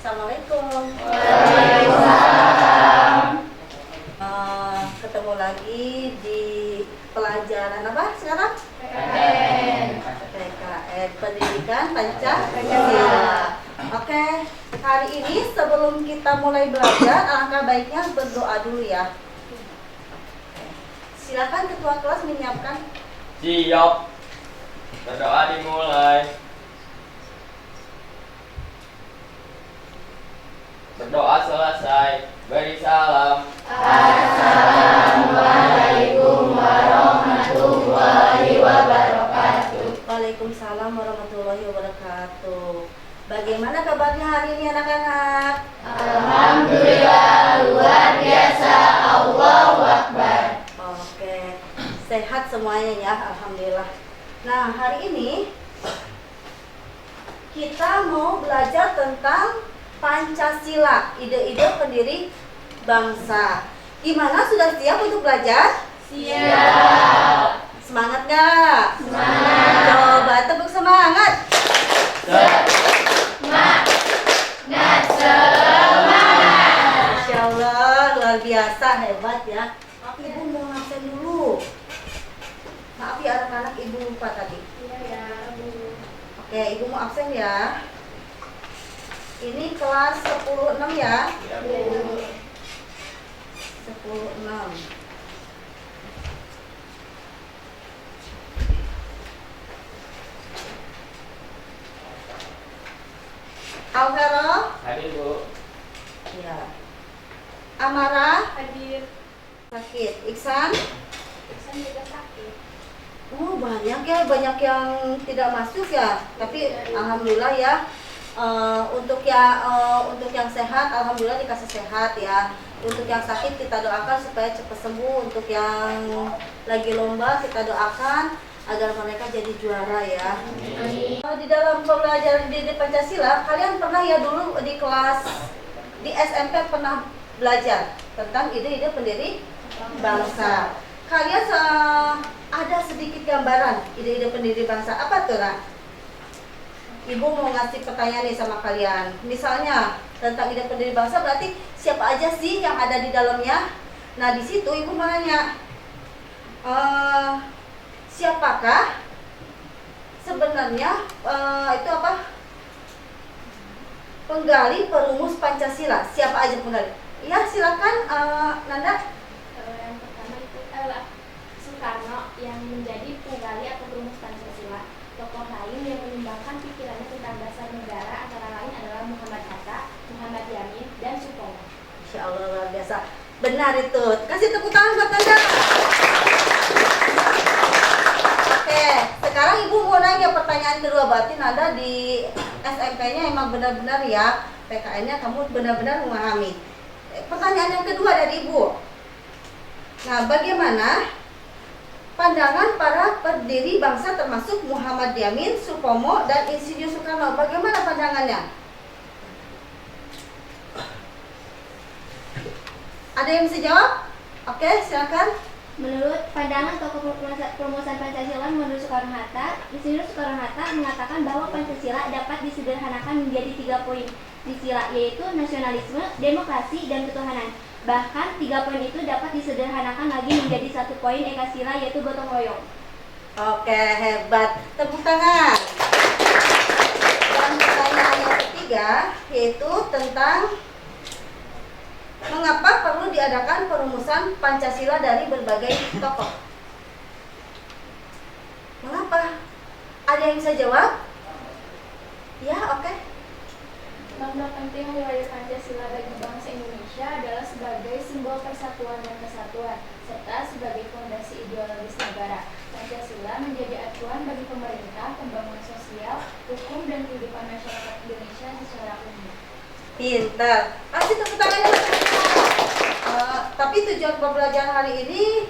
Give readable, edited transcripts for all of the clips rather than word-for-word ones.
Assalamualaikum. Waalaikumsalam. Ketemu lagi di pelajaran apa sekarang? PKN, Pendidikan Pancasila. Oke, hari ini sebelum kita mulai belajar, alangkah baiknya berdoa dulu ya. Silakan ketua kelas menyiapkan. Siap. Berdoa dimulai. Berdoa selesai. Beri salam. Assalamualaikum warahmatullahi wabarakatuh. Waalaikumsalam warahmatullahi wabarakatuh. Bagaimana kabarnya hari ini anak-anak? Alhamdulillah luar biasa. Allahu Akbar. Oke, sehat semuanya ya, alhamdulillah. Nah, hari ini kita mau belajar tentang Pancasila, ide-ide pendiri bangsa. Gimana, sudah siap untuk belajar? Siap. Semangat gak? Semangat. Coba tepuk semangat. Semangat. Masya Allah, luar biasa, hebat ya. Ibu mau ngabsen dulu. Maaf ya anak-anak, ibu lupa tadi. Iya ya, Bu. Oke, ibu mau absen ya. Ini kelas 10-6 ya. Ya, Bu. 10-6. Alvaro, Hadir, Bu. ya. Amara, Hadir. sakit. Iksan, Iksan juga sakit. oh banyak ya, banyak yang tidak masuk ya. Tapi alhamdulillah ya. Untuk yang sehat, alhamdulillah dikasih sehat ya. Untuk yang sakit kita doakan supaya cepat sembuh. Untuk yang lagi lomba kita doakan agar mereka jadi juara ya. Di dalam pembelajaran di Pancasila, kalian pernah ya dulu di kelas di SMP pernah belajar tentang ide-ide pendiri bangsa. Kalian ada sedikit gambaran ide-ide pendiri bangsa apa tuh, Ra? Ibu mau ngasih pertanyaan nih sama kalian. Misalnya tentang ide pendiri bangsa, berarti siapa aja sih yang ada di dalamnya? Nah, di situ ibu mau nanya, siapakah sebenarnya itu apa? Penggali perumus Pancasila. Siapa aja penggali? Ya, silakan Nanda. Yang pertama itu Soekarno yang menjadi penggali atau perumus Pancasila. Tokoh lain yang menyumbangkan pikirannya tentang dasar negara antara lain adalah Muhammad Hatta, Muhammad Yamin, dan Sutomo. Insya Allah luar biasa. Benar itu. Kasih tepuk tangan buat Nanda. Oke, sekarang ibu mau nanya pertanyaan kedua. Berarti Nanda di SMP-nya emang benar-benar ya, PKN-nya kamu benar-benar memahami. Pertanyaan yang kedua dari ibu. Nah, bagaimana pandangan para pendiri bangsa termasuk Muhammad Yamin, Supomo, dan Insinyur Soekarno? Bagaimana pandangannya? Ada yang bisa jawab? Oke, silakan. Menurut pandangan tokoh perumusan Pancasila menurut Soekarno-Hatta, Insinyur Soekarno-Hatta mengatakan bahwa Pancasila dapat disederhanakan menjadi 3 poin di sila, yaitu nasionalisme, demokrasi, dan ketuhanan. Bahkan 3 poin itu dapat disederhanakan lagi menjadi 1 poin ekasila, yaitu gotong royong. Oke, hebat. Tepuk tangan. Dan pertanyaan yang ketiga yaitu tentang mengapa perlu diadakan perumusan Pancasila dari berbagai tokoh. Mengapa? Ada yang bisa jawab? Ya, oke. Makna penting nilai Pancasila bagi bangsa Indonesia adalah sebagai simbol persatuan dan kesatuan, serta sebagai fondasi ideologis negara. Pancasila menjadi acuan bagi pemerintah, pembangunan sosial, hukum, dan kehidupan masyarakat Indonesia secara umum. Pintar. Kasih tepuk tangan. Tapi tujuan pembelajaran hari ini,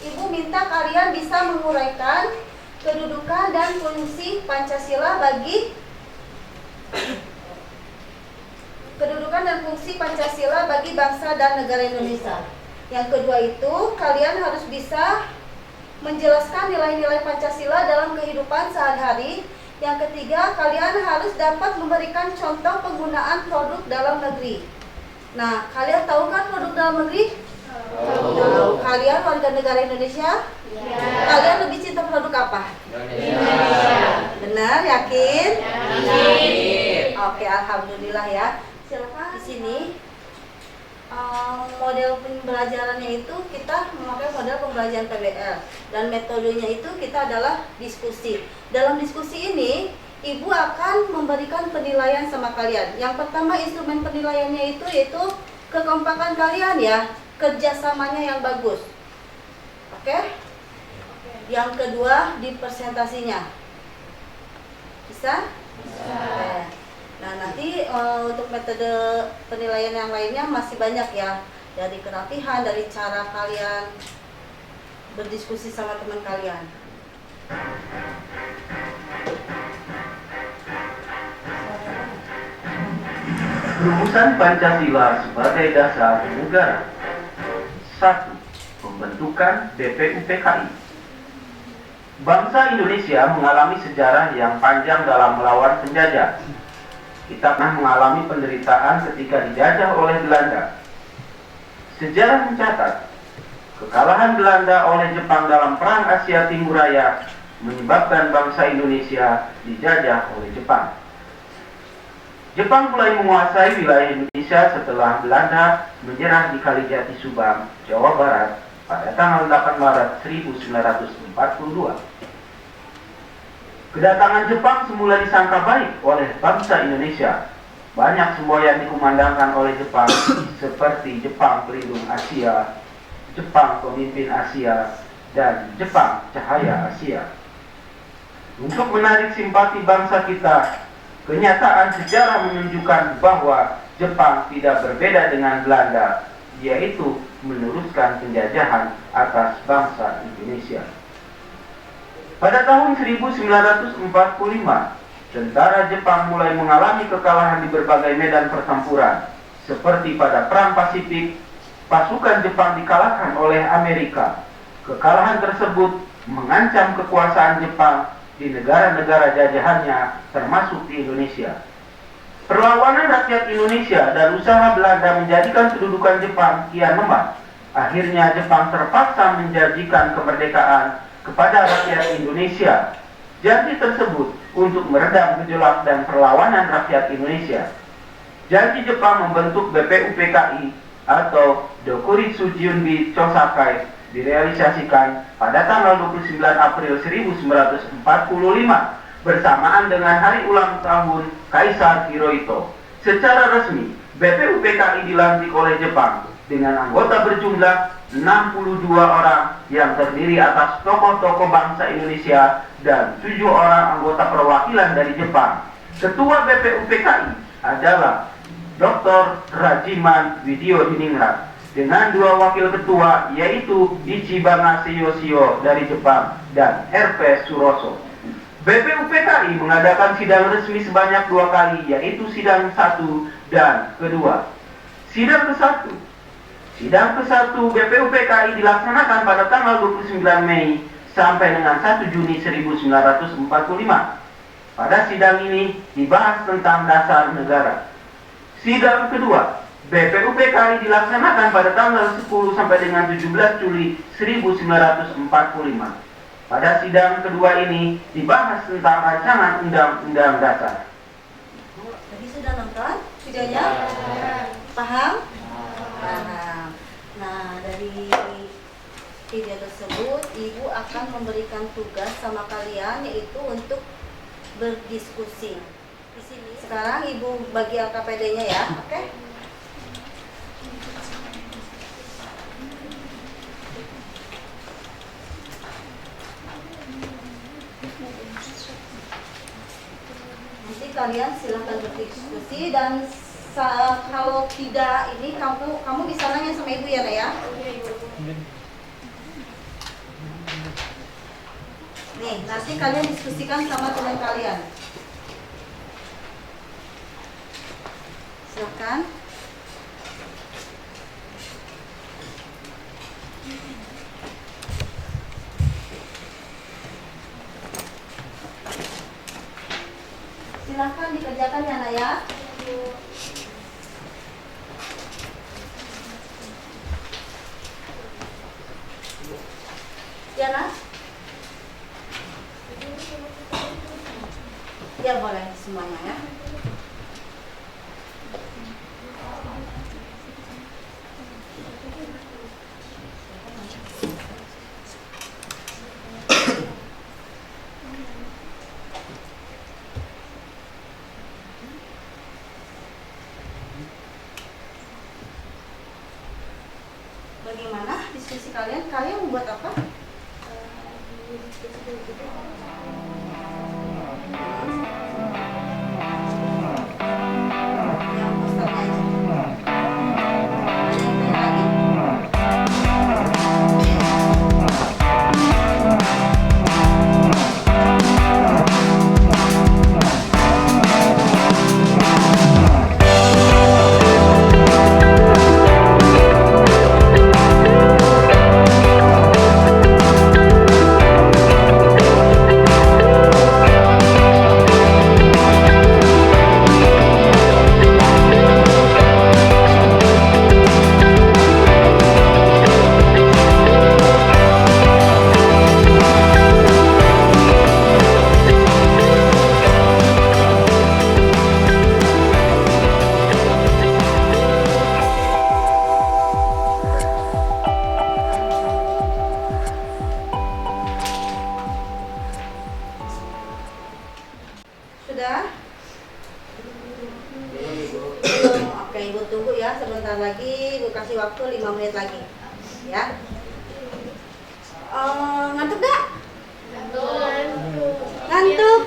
Ibu minta kalian bisa menguraikan kedudukan dan fungsi Pancasila bagi bangsa dan negara Indonesia. Yang kedua itu, kalian harus bisa menjelaskan nilai-nilai Pancasila dalam kehidupan sehari-hari. Yang ketiga, kalian harus dapat memberikan contoh penggunaan produk dalam negeri. Nah, kalian tahu kan produk dalam negeri? Tahu. Kalian warga negara Indonesia? Ya. Kalian lebih cinta produk apa? Indonesia. Benar, yakin? Yakin. Oke, alhamdulillah ya. Silakan di sini. Model pembelajarannya itu kita memakai model pembelajaran PBL dan metodenya itu kita adalah diskusi. Dalam diskusi ini, Ibu akan memberikan penilaian sama kalian. Yang pertama, instrumen penilaiannya itu yaitu kekompakan kalian ya, kerjasamanya yang bagus. Oke? Yang kedua, di presentasinya. Bisa? Bisa. Nah, nanti untuk metode penilaian yang lainnya masih banyak ya. Dari kerapihan, dari cara kalian berdiskusi sama teman kalian. Rumusan Pancasila sebagai dasar negara. 1. Pembentukan BPUPKI. Bangsa Indonesia mengalami sejarah yang panjang dalam melawan penjajah. Kita pernah mengalami penderitaan ketika dijajah oleh Belanda. Sejarah mencatat, kekalahan Belanda oleh Jepang dalam Perang Asia Timur Raya menyebabkan bangsa Indonesia dijajah oleh Jepang. Jepang mulai menguasai wilayah Indonesia setelah Belanda menyerah di Kalijati Subang, Jawa Barat pada tanggal 8 Maret 1942. Kedatangan Jepang semula disangka baik oleh bangsa Indonesia. Banyak semboyan dikumandangkan oleh Jepang seperti Jepang Pelindung Asia, Jepang Pemimpin Asia, dan Jepang Cahaya Asia. Untuk menarik simpati bangsa kita, kenyataan sejarah menunjukkan bahwa Jepang tidak berbeda dengan Belanda, yaitu meneruskan penjajahan atas bangsa Indonesia. Pada tahun 1945, tentara Jepang mulai mengalami kekalahan di berbagai medan pertempuran. Seperti pada Perang Pasifik, pasukan Jepang dikalahkan oleh Amerika. Kekalahan tersebut mengancam kekuasaan Jepang di negara-negara jajahannya, termasuk di Indonesia. Perlawanan rakyat Indonesia dan usaha Belanda menjadikan kedudukan Jepang kian lemah. Akhirnya Jepang terpaksa menjanjikan kemerdekaan kepada rakyat Indonesia. Janji tersebut untuk meredam gejolak dan perlawanan rakyat Indonesia. Janji Jepang membentuk BPUPKI atau Dokuritsu Junbi Chosakai direalisasikan pada tanggal 29 April 1945 bersamaan dengan hari ulang tahun Kaisar Hirohito. Secara resmi, BPUPKI dilantik oleh Jepang dengan anggota berjumlah 62 orang yang terdiri atas tokoh-tokoh bangsa Indonesia dan 7 orang anggota perwakilan dari Jepang. Ketua BPUPKI adalah Dr. Rajiman Widyodiningrat dengan 2 wakil ketua yaitu Ichibana Seyoshio dari Jepang dan RP Suroso. BPUPKI mengadakan sidang resmi sebanyak 2 kali yaitu sidang 1 dan kedua. Sidang ke-1 BPUPKI dilaksanakan pada tanggal 29 Mei sampai dengan 1 Juni 1945. Pada sidang ini dibahas tentang dasar negara. Sidang kedua BPUPKI dilaksanakan pada tanggal 10 sampai dengan 17 Juli 1945. Pada sidang kedua ini dibahas tentang rancangan undang-undang dasar. Jadi sudah nonton videonya? Paham? Paham. Nah, dari video tersebut Ibu akan memberikan tugas sama kalian yaitu untuk berdiskusi. Di sini sekarang Ibu bagi LKPD-nya ya, oke? Nanti kalian silahkan berdiskusi dan kalau tidak ini kamu bisa nanya sama Ibu ya, Nak ya. Nih, nanti kalian diskusikan sama teman kalian. Silakan. silahkan dikerjakan ya nak ya. Ya nak? Ya boleh semuanya ya. Bagaimana diskusi kalian? Kalian membuat apa? Yang posternya aja. Ada yang tanya lagi? Sudah? Belum. Oke, Ibu tunggu ya sebentar lagi. Ibu kasih waktu 5 menit lagi. Ya. Ngantuk gak? Ngantuk?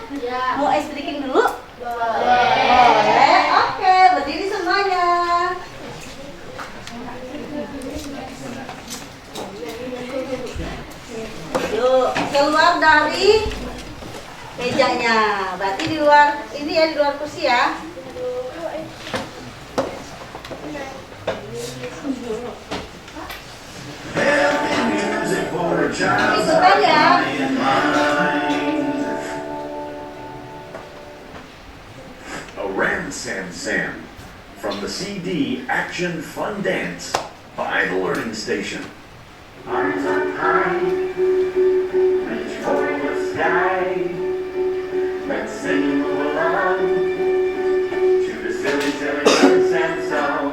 Mau ice drinking dulu? Boleh. Oke, berdiri semuanya. Yuk, keluar dari mejanya. Berarti di luar ini ya, di luar kursi ya. Ikutan ya. A Ram Sam Sam from the CD Action Fun Dance by the Learning Station. Arms up high, reach for the sky. Let's sing along to the silly, silly Ram Sam song.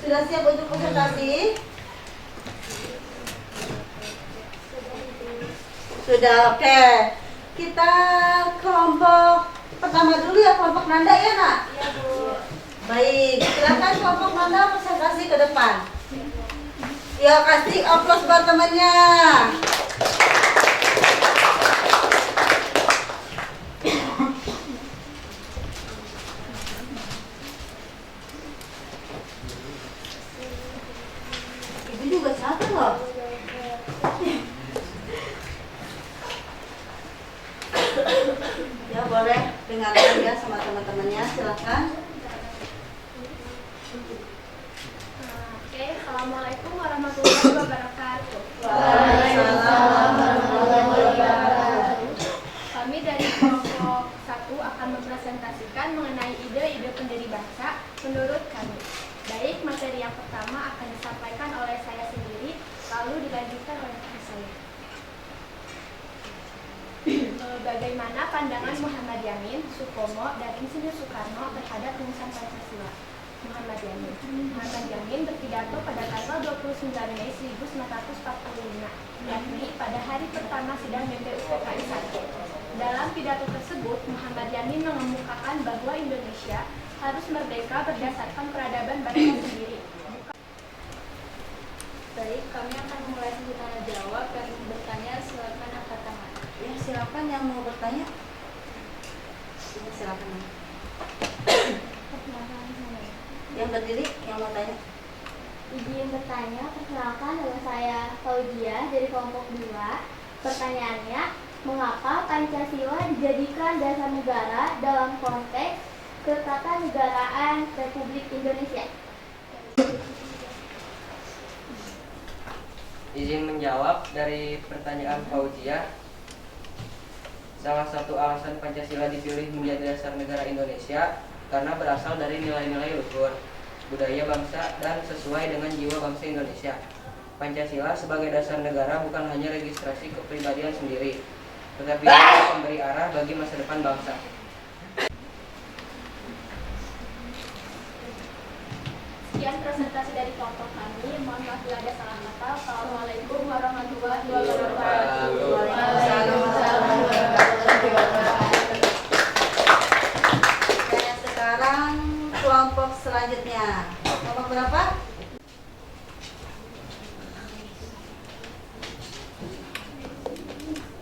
Sudah siap untuk presentasi? Sudah, oke. Kita kelompok pertama dulu ya, kelompok Nanda ya nak? Iya Bu. Baik, silakan kelompok Nanda presentasi ke depan. Ya, kasih aplaus buat temannya. Ibu juga capek loh. Ya boleh dengarkan ya sama teman-temannya, silakan. Oke, Assalamualaikum warahmatullahi wabarakatuh. Waalaikumsalam warahmatullahi wabarakatuh. Kami dari kelompok 1 akan mempresentasikan mengenai ide-ide pendiri bangsa menurut kami. Baik, materi yang pertama akan disampaikan oleh saya sendiri, lalu dilanjutkan oleh teman saya. Bagaimana pandangan Muhammad Yamin, Supomo, dan Insinyur Soekarno terhadap rumusan Pancasila? Muhammad Yamin berpidato pada tanggal 29 Mei 1945, yakni pada hari pertama sidang BPUPKI 1. Dalam pidato tersebut, Muhammad Yamin mengemukakan bahwa Indonesia harus merdeka berdasarkan peradaban bangsa sendiri. Baik, kami akan memulai sesi tanya jawab dan bertanya, silakan angkat tangan. Ya, silakan yang mau bertanya. Ya, silakan. Yang berdiri, yang mau tanya. Izin bertanya, perkenalkan nama saya Faudia dari kelompok 2. Pertanyaannya, mengapa Pancasila dijadikan dasar negara dalam konteks ketatanegaraan Republik Indonesia? Izin menjawab dari pertanyaan Fauzia. Salah satu alasan Pancasila dipilih menjadi dasar negara Indonesia karena berasal dari nilai-nilai luhur, budaya bangsa, dan sesuai dengan jiwa bangsa Indonesia. Pancasila sebagai dasar negara bukan hanya registrasi kepribadian sendiri, tetapi juga memberi arah bagi masa depan bangsa. Sekian presentasi dari kelompok kami. Mohon maaf bila ada salah kata. Assalamualaikum warahmatullahi wabarakatuh. Oke, sekarang kelompok selanjutnya. Kelompok berapa?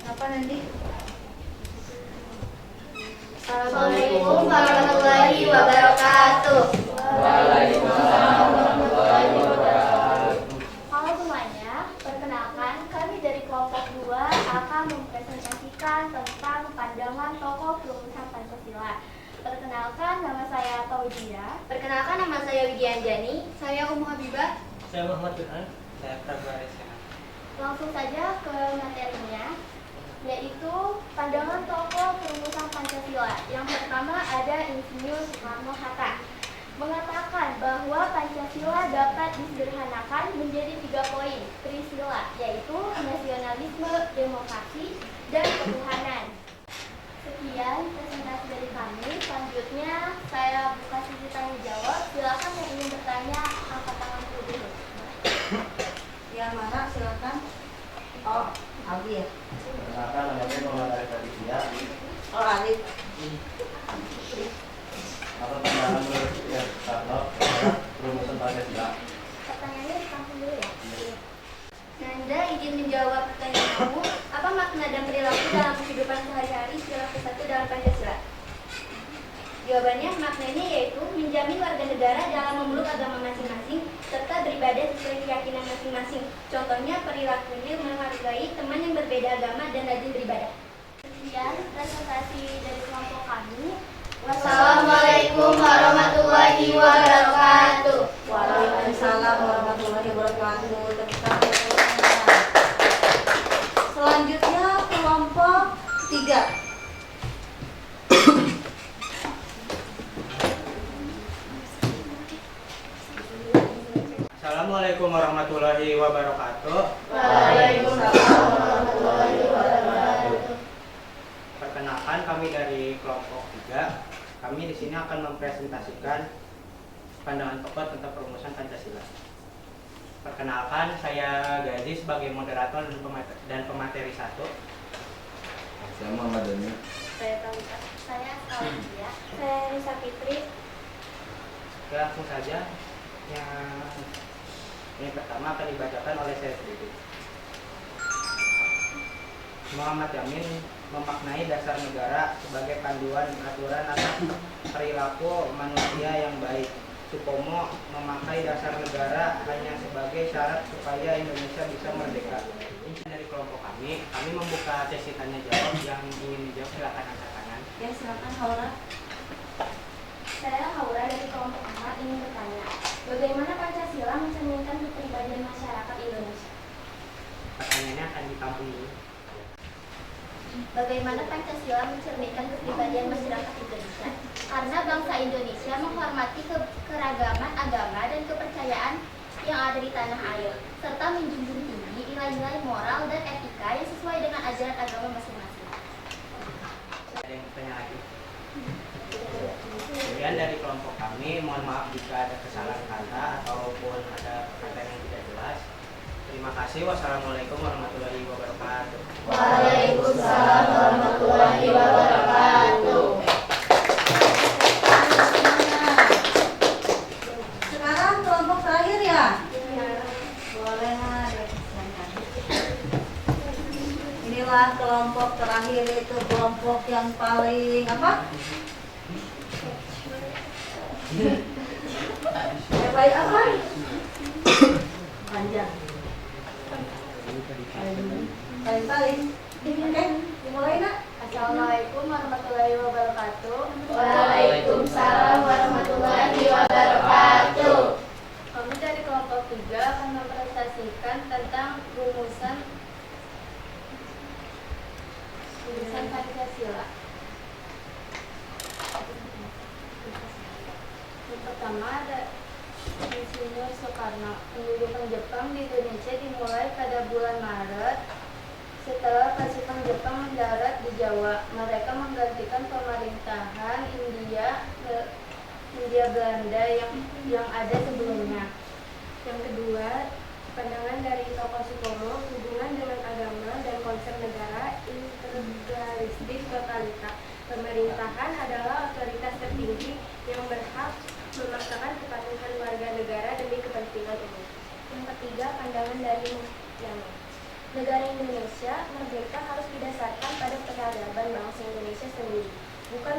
Apa nanti? Assalamualaikum warahmatullahi wabarakatuh. Halo semuanya, perkenalkan kami dari kelompok 2 akan mempresentasikan tentang pandangan tokoh perumusan Pancasila. Perkenalkan, nama saya Faudia. Perkenalkan, nama saya Widianjani. Saya Habibah. Saya Muhammad Burhan. Saya Prabu Arisena. Langsung saja ke materinya, yaitu pandangan tokoh perumusan Pancasila. Yang pertama ada Insinyur Soekarno-Hatta, mengatakan bahwa Pancasila dapat disederhanakan menjadi 3 poin Trisila, yaitu nasionalisme, demokrasi, dan ketuhanan. Sekian presentasi dari kami. Selanjutnya saya buka sesi tanya jawab. Silakan yang ingin bertanya angkat tangan dulu. Yang mana? Silakan. Oh, Aldi ya. Perkenalkan, nama saya Muhammad Arif Aditya. Oh, Aldi. Apa pandangan menurut Soekarno terhadap perumusan Pancasila? Pertanyaannya ditampung dulu ya. Nanda izin menjawab pertanyaan kamu. Apa makna dan perilaku dalam kehidupan sehari-hari sila ke-1 dalam Pancasila? Jawabannya, maknanya yaitu menjamin warga negara dalam memeluk agama masing-masing serta beribadah sesuai keyakinan masing-masing. Contohnya, perilakunya menghargai teman yang berbeda agama dan rajin beribadah. Sekian presentasi dari kelompok kami. Wassalamualaikum warahmatullahi wabarakatuh. Waalaikumsalam warahmatullahi wabarakatuh. Selanjutnya kelompok 3. Assalamualaikum warahmatullahi wabarakatuh. Waalaikumsalam warahmatullahi wabarakatuh. Perkenalkan, kami dari kelompok 3. Kami di sini akan mempresentasikan pandangan tokoh tentang perumusan Pancasila. Perkenalkan, saya Gazi sebagai moderator dan pemateri 1. Saya Muhammad Dani. Saya Talita. Saya Aulia. Saya Nisa Fitri. Oke, langsung saja. Yang pertama akan dibacakan oleh saya sendiri. Muhammad Yamin memaknai dasar negara sebagai panduan aturan atas perilaku manusia yang baik. Supomo memakai dasar negara hanya sebagai syarat supaya Indonesia bisa merdeka. Ini dari kelompok kami membuka sesi tanya jawab. Yang ingin menjawab silakan angkat tangan. Ya, silakan Haura. Saya Haura dari kelompok 4 ingin bertanya, bagaimana Pancasila mencerminkan kepribadian masyarakat Indonesia? Pertanyaannya akan ditampung dulu. Bagaimana Pancasila mencerminkan kepribadian masyarakat Indonesia? Karena bangsa Indonesia menghormati keragaman agama dan kepercayaan yang ada di tanah air, serta menjunjung tinggi nilai-nilai moral dan etika yang sesuai dengan ajaran agama masing-masing. Ada yang bertanya lagi? Kemudian dari kelompok kami, mohon maaf jika ada kesalahan kata ataupun ada kata yang tidak jelas. Terima kasih. Wassalamualaikum warahmatullahi wabarakatuh. Waalaikumsalam warahmatullahi wabarakatuh. Sekarang kelompok terakhir ya? Boleh, inilah kelompok terakhir, itu kelompok yang paling apa? Baik apa? Panjang. Paling. Oke, dimulai nak. Assalamualaikum warahmatullahi wabarakatuh. Waalaikumsalam warahmatullahi wabarakatuh. Kami dari kelompok 3 akan mempresentasikan tentang rumusan Pancasila. Yang pertama ada Insinyur Soekarno. Pendudukan Jepang di Indonesia dimulai pada bulan Maret setelah pasukan Jepang mendarat di Jawa. Mereka menggantikan pemerintahan Hindia Belanda yang ada sebelumnya. Yang kedua, pandangan dari tokoh Supomo, hubungan dengan agama dan konsep negara integralistik totalita. Pemerintahan adalah otoritas tertinggi yang berhak memaksakan kepatuhan warga negara demi kepentingan umum. Yang ketiga, pandangan dari Muhammad. Negara Indonesia merdeka harus didasarkan pada peradaban bangsa Indonesia sendiri, bukan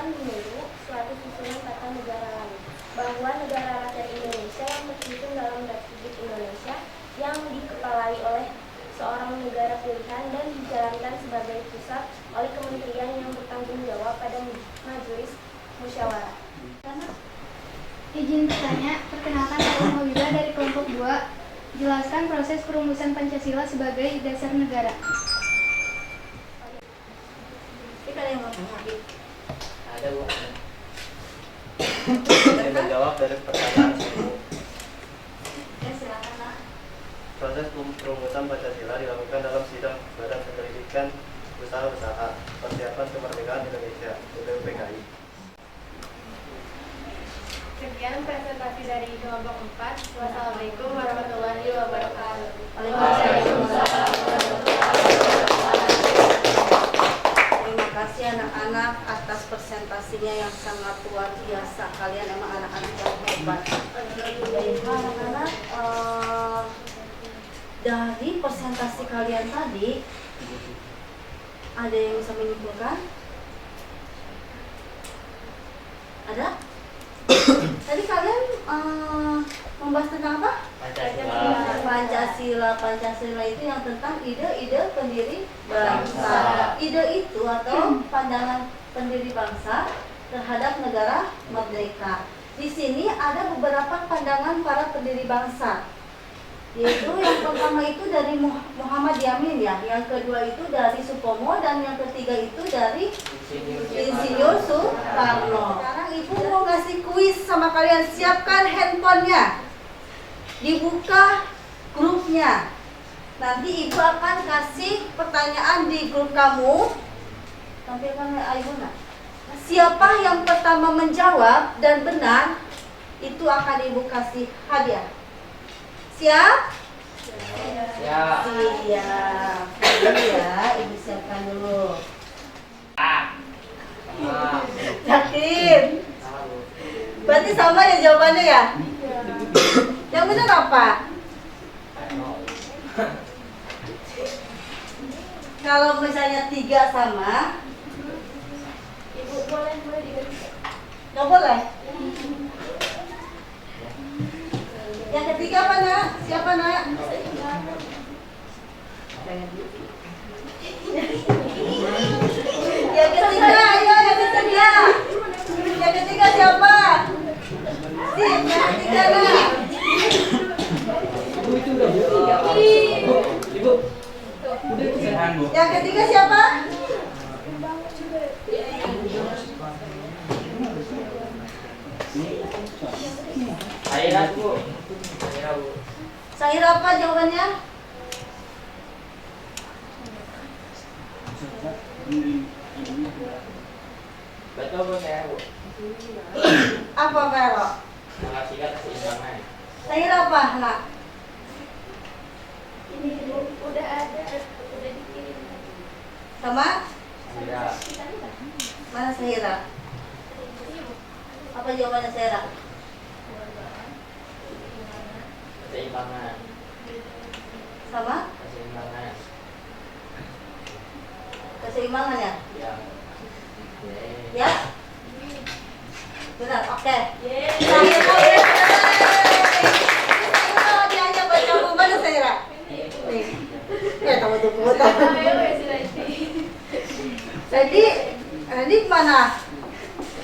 meniru suatu susunan tata negara lain. Bahwa negara rakyat Indonesia yang tersusun dalam Republik Indonesia yang dikepalai oleh seorang negara pilihan dan dijalankan sebagai pusat oleh kementerian yang bertanggung jawab pada majelis musyawarah. Izin bertanya, perkenalkan saya Mawila dari kelompok 2. Jelaskan proses perumusan Pancasila sebagai dasar negara. Ini kan yang mau tanya. Ada Bu. Saya menjawab dari pertanyaan ini. Ya silakan nak. Proses perumusan Pancasila dilakukan dalam sidang Badan Penyelidikan Usaha-Usaha Persiapan Kemerdekaan Indonesia (BPUPKI). Sekian presentasi dari kelompok 4. Wassalamualaikum warahmatullahi wabarakatuh. Terima kasih anak-anak atas presentasinya yang sangat luar biasa. Kalian emang anak-anak yang hebat. Anak-anak, dari presentasi kalian tadi, ada yang bisa menyimpulkan? Ada? Tadi kalian membahas tentang apa? Pancasila itu yang tentang ide-ide pendiri bangsa. Ide itu atau pandangan pendiri bangsa terhadap negara merdeka. Di sini ada beberapa pandangan para pendiri bangsa. Yaitu yang pertama itu dari Muhammad Yamin ya, yang kedua itu dari Supomo, dan yang ketiga itu dari Insinyur Soekarno. Sekarang ibu mau ngasih kuis sama kalian, siapkan handphonenya, dibuka grupnya. Nanti ibu akan kasih pertanyaan di grup kamu. Tampilkan ibu nak. Siapa yang pertama menjawab dan benar, itu akan ibu kasih hadiah. Siap? Siap. Siap. Dulu ya, ibu siapkan dulu. Yakin? Berarti sama ya jawabannya ya? Yang benar apa? Kalau misalnya 3 sama, Ibu boleh diganti. nggak boleh? Yang ketiga apa nak? Siapa nak? Yang ketiga, ayo yang ketiga. Yang ketiga siapa? Sip, yang ketiga nak. Yang ketiga siapa? Saya Bu. Sahira apa jawabannya? Betul Bu, saya Bu. Apa Vero? Menghasilkan keseimbangan. Sahira apa nak? Ini udah ada, udah dikirim. Sama? Iya. Mana Sahira? Apa jawabannya Sahira? Keseimbangan. Sama? Keseimbangan. Keseimbangan ya? Ya. Ya? Benar, oke. Yeay. Sahira benar.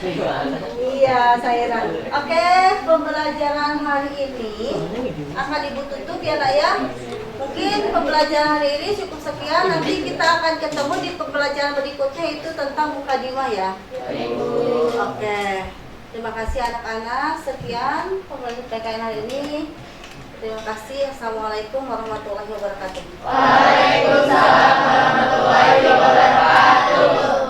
gimana? Iya, Saira. Oke, pembelajaran hari ini akan Ibu tutup ya Nak ya. Mungkin pembelajaran hari ini cukup sekian. Nanti kita akan ketemu di pembelajaran berikutnya, itu tentang mukadimah ya. Oke. Terima kasih anak-anak. Sekian pembelajaran PKN hari ini. Terima kasih. Assalamualaikum warahmatullahi wabarakatuh. Waalaikumsalam warahmatullahi wabarakatuh.